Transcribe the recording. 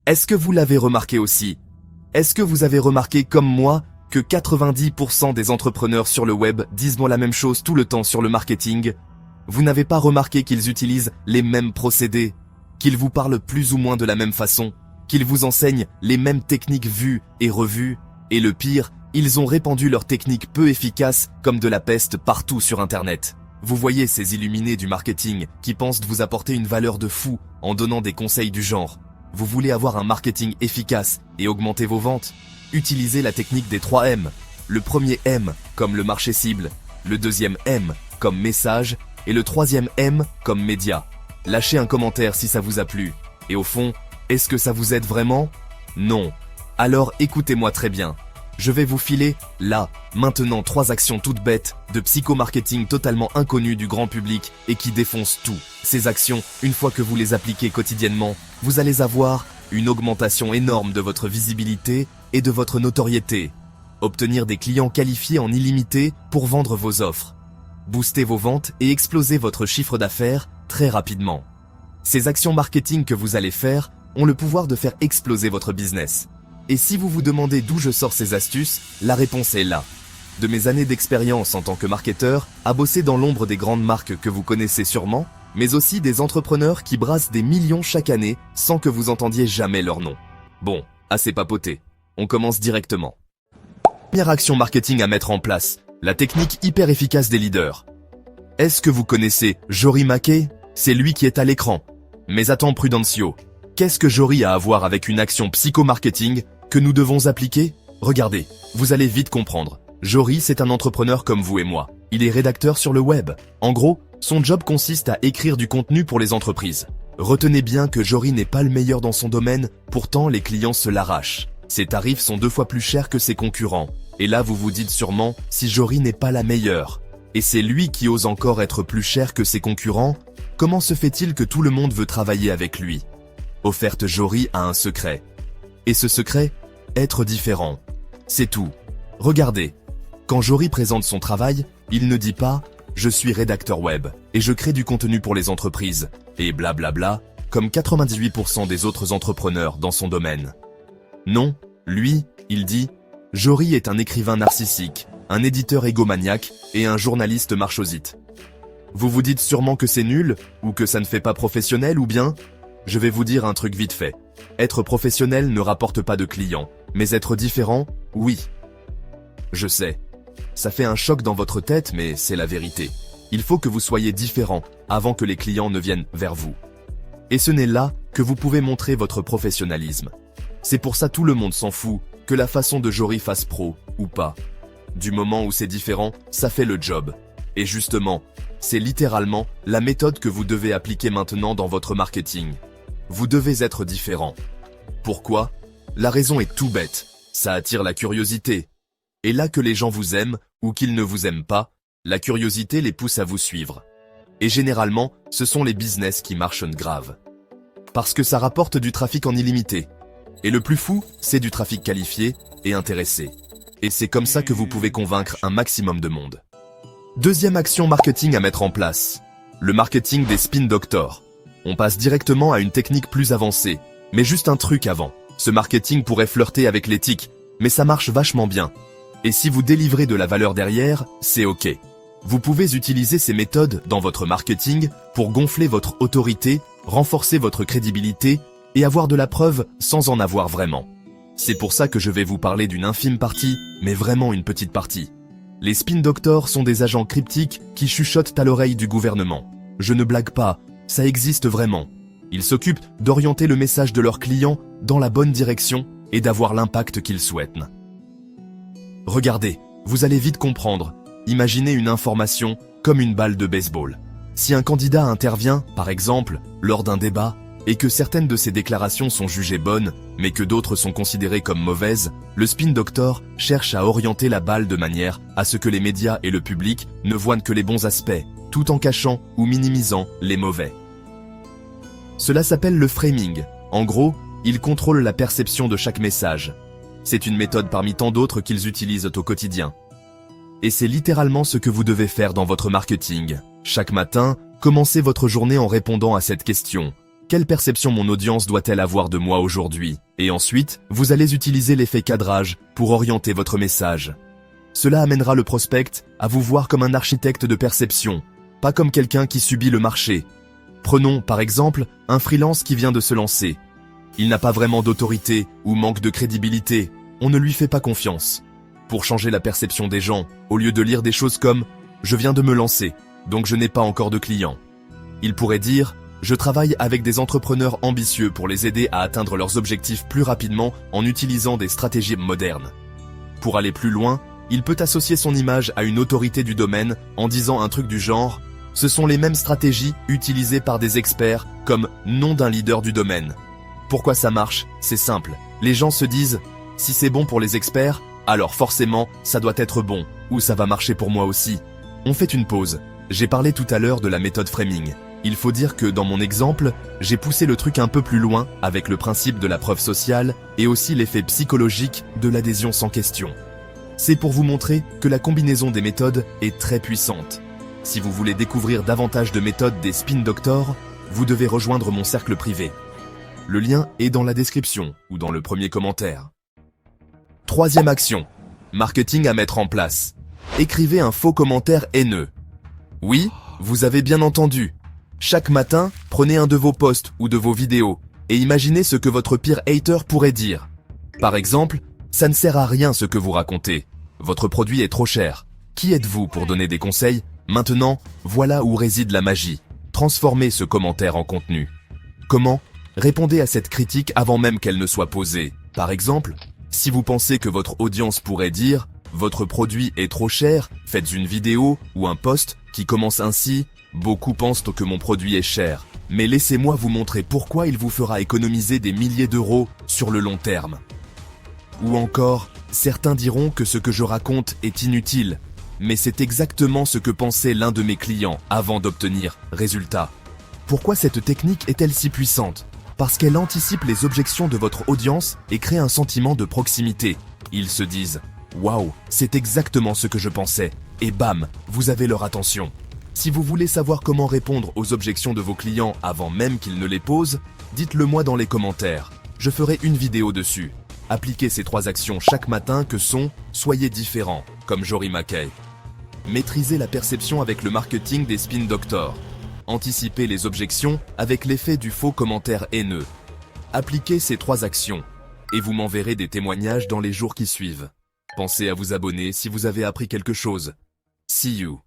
Est-ce que vous l'avez remarqué aussi? Est-ce que vous avez remarqué comme moi que 90% des entrepreneurs sur le web disent la même chose tout le temps sur le marketing? Vous n'avez pas remarqué qu'ils utilisent les mêmes procédés, qu'ils vous parlent plus ou moins de la même façon, qu'ils vous enseignent les mêmes techniques vues et revues, et le pire, ils ont répandu leurs techniques peu efficaces comme de la peste partout sur Internet. Vous voyez ces illuminés du marketing qui pensent vous apporter une valeur de fou en donnant des conseils du genre. Vous voulez avoir un marketing efficace et augmenter vos ventes? Utilisez la technique des 3 M. Le premier M comme le marché cible, le deuxième M comme message et le troisième M comme média. Lâchez un commentaire si ça vous a plu. Et au fond, est-ce que ça vous aide vraiment? Non. Alors écoutez-moi très bien. Je vais vous filer, là, maintenant 3 actions toutes bêtes de psychomarketing totalement inconnues du grand public et qui défoncent tout. Ces actions, une fois que vous les appliquez quotidiennement, vous allez avoir une augmentation énorme de votre visibilité et de votre notoriété. Obtenir des clients qualifiés en illimité pour vendre vos offres. Booster vos ventes et exploser votre chiffre d'affaires très rapidement. Ces actions marketing que vous allez faire ont le pouvoir de faire exploser votre business. Et si vous vous demandez d'où je sors ces astuces, la réponse est là. De mes années d'expérience en tant que marketeur, à bosser dans l'ombre des grandes marques que vous connaissez sûrement, mais aussi des entrepreneurs qui brassent des millions chaque année sans que vous entendiez jamais leur nom. Bon, assez papoté. On commence directement. Première action marketing à mettre en place, la technique hyper efficace des leaders. Est-ce que vous connaissez Jory Mackey? C'est lui qui est à l'écran. Mais attends Prudencio, qu'est-ce que Jory a à voir avec une action psychomarketing que nous devons appliquer? Regardez, vous allez vite comprendre. Jory, c'est un entrepreneur comme vous et moi. Il est rédacteur sur le web. En gros, son job consiste à écrire du contenu pour les entreprises. Retenez bien que Jory n'est pas le meilleur dans son domaine, pourtant les clients se l'arrachent. Ses tarifs sont 2 fois plus chers que ses concurrents. Et là, vous vous dites sûrement si Jory n'est pas la meilleure. Et c'est lui qui ose encore être plus cher que ses concurrents. Comment se fait-il que tout le monde veut travailler avec lui? Offerte Jory a un secret. Et ce secret, être différent. C'est tout. Regardez, quand Jory présente son travail, il ne dit pas « Je suis rédacteur web et je crée du contenu pour les entreprises » et blablabla, comme 98% des autres entrepreneurs dans son domaine. Non, lui, il dit « Jory est un écrivain narcissique, un éditeur égomaniaque et un journaliste marchosite. » Vous vous dites sûrement que c'est nul ou que ça ne fait pas professionnel ou bien? Je vais vous dire un truc vite fait. Être professionnel ne rapporte pas de clients, mais être différent, oui. Je sais. Ça fait un choc dans votre tête, mais c'est la vérité. Il faut que vous soyez différent avant que les clients ne viennent vers vous. Et ce n'est là que vous pouvez montrer votre professionnalisme. C'est pour ça tout le monde s'en fout que la façon de Jory fasse pro ou pas. Du moment où c'est différent, ça fait le job. Et justement, c'est littéralement la méthode que vous devez appliquer maintenant dans votre marketing. Vous devez être différent. Pourquoi? La raison est tout bête. Ça attire la curiosité. Et là que les gens vous aiment ou qu'ils ne vous aiment pas, la curiosité les pousse à vous suivre. Et généralement, ce sont les business qui marchent grave. Parce que ça rapporte du trafic en illimité. Et le plus fou, c'est du trafic qualifié et intéressé. Et c'est comme ça que vous pouvez convaincre un maximum de monde. Deuxième action marketing à mettre en place. Le marketing des spin doctors. On passe directement à une technique plus avancée. Mais juste un truc avant. Ce marketing pourrait flirter avec l'éthique, mais ça marche vachement bien. Et si vous délivrez de la valeur derrière, c'est ok. Vous pouvez utiliser ces méthodes dans votre marketing pour gonfler votre autorité, renforcer votre crédibilité et avoir de la preuve sans en avoir vraiment. C'est pour ça que je vais vous parler d'une infime partie, mais vraiment une petite partie. Les spin doctors sont des agents cryptiques qui chuchotent à l'oreille du gouvernement. Je ne blague pas, ça existe vraiment. Ils s'occupent d'orienter le message de leurs clients dans la bonne direction et d'avoir l'impact qu'ils souhaitent. Regardez, vous allez vite comprendre. Imaginez une information comme une balle de baseball. Si un candidat intervient, par exemple, lors d'un débat, et que certaines de ses déclarations sont jugées bonnes, mais que d'autres sont considérées comme mauvaises, le spin doctor cherche à orienter la balle de manière à ce que les médias et le public ne voient que les bons aspects, tout en cachant ou minimisant les mauvais. Cela s'appelle le framing. En gros, il contrôle la perception de chaque message. C'est une méthode parmi tant d'autres qu'ils utilisent au quotidien. Et c'est littéralement ce que vous devez faire dans votre marketing. Chaque matin, commencez votre journée en répondant à cette question. Quelle perception mon audience doit-elle avoir de moi aujourd'hui? Et ensuite, vous allez utiliser l'effet cadrage pour orienter votre message. Cela amènera le prospect à vous voir comme un architecte de perception, pas comme quelqu'un qui subit le marché. Prenons, par exemple, un freelance qui vient de se lancer. Il n'a pas vraiment d'autorité ou manque de crédibilité, on ne lui fait pas confiance. Pour changer la perception des gens, au lieu de lire des choses comme « Je viens de me lancer, donc je n'ai pas encore de clients », il pourrait dire « Je travaille avec des entrepreneurs ambitieux pour les aider à atteindre leurs objectifs plus rapidement en utilisant des stratégies modernes ». Pour aller plus loin, il peut associer son image à une autorité du domaine en disant un truc du genre « Ce sont les mêmes stratégies utilisées par des experts comme nom d'un leader du domaine ». Pourquoi ça marche? C'est simple. Les gens se disent « Si c'est bon pour les experts, alors forcément, ça doit être bon, ou ça va marcher pour moi aussi ». On fait une pause. J'ai parlé tout à l'heure de la méthode framing. Il faut dire que dans mon exemple, j'ai poussé le truc un peu plus loin avec le principe de la preuve sociale et aussi l'effet psychologique de l'adhésion sans question. C'est pour vous montrer que la combinaison des méthodes est très puissante. Si vous voulez découvrir davantage de méthodes des Spin Doctors, vous devez rejoindre mon cercle privé. Le lien est dans la description ou dans le premier commentaire. Troisième action. Marketing à mettre en place. Écrivez un faux commentaire haineux. Oui, vous avez bien entendu. Chaque matin, prenez un de vos posts ou de vos vidéos et imaginez ce que votre pire hater pourrait dire. Par exemple, ça ne sert à rien ce que vous racontez. Votre produit est trop cher. Qui êtes-vous pour donner des conseils? Maintenant, voilà où réside la magie. Transformez ce commentaire en contenu. Comment? Répondez à cette critique avant même qu'elle ne soit posée. Par exemple, si vous pensez que votre audience pourrait dire « Votre produit est trop cher », faites une vidéo ou un post qui commence ainsi « Beaucoup pensent que mon produit est cher, mais laissez-moi vous montrer pourquoi il vous fera économiser des milliers d'euros sur le long terme. » Ou encore, certains diront que ce que je raconte est inutile, mais c'est exactement ce que pensait l'un de mes clients avant d'obtenir résultat. Pourquoi cette technique est-elle si puissante? Parce qu'elle anticipe les objections de votre audience et crée un sentiment de proximité. Ils se disent « Waouh, c'est exactement ce que je pensais » et bam, vous avez leur attention. Si vous voulez savoir comment répondre aux objections de vos clients avant même qu'ils ne les posent, dites-le moi dans les commentaires. Je ferai une vidéo dessus. Appliquez ces 3 actions chaque matin que sont « Soyez différents » comme Jory McKay. Maîtrisez la perception avec le marketing des Spin Doctors. Anticipez les objections avec l'effet du faux commentaire haineux. Appliquez ces 3 actions et vous m'enverrez des témoignages dans les jours qui suivent. Pensez à vous abonner si vous avez appris quelque chose. See you.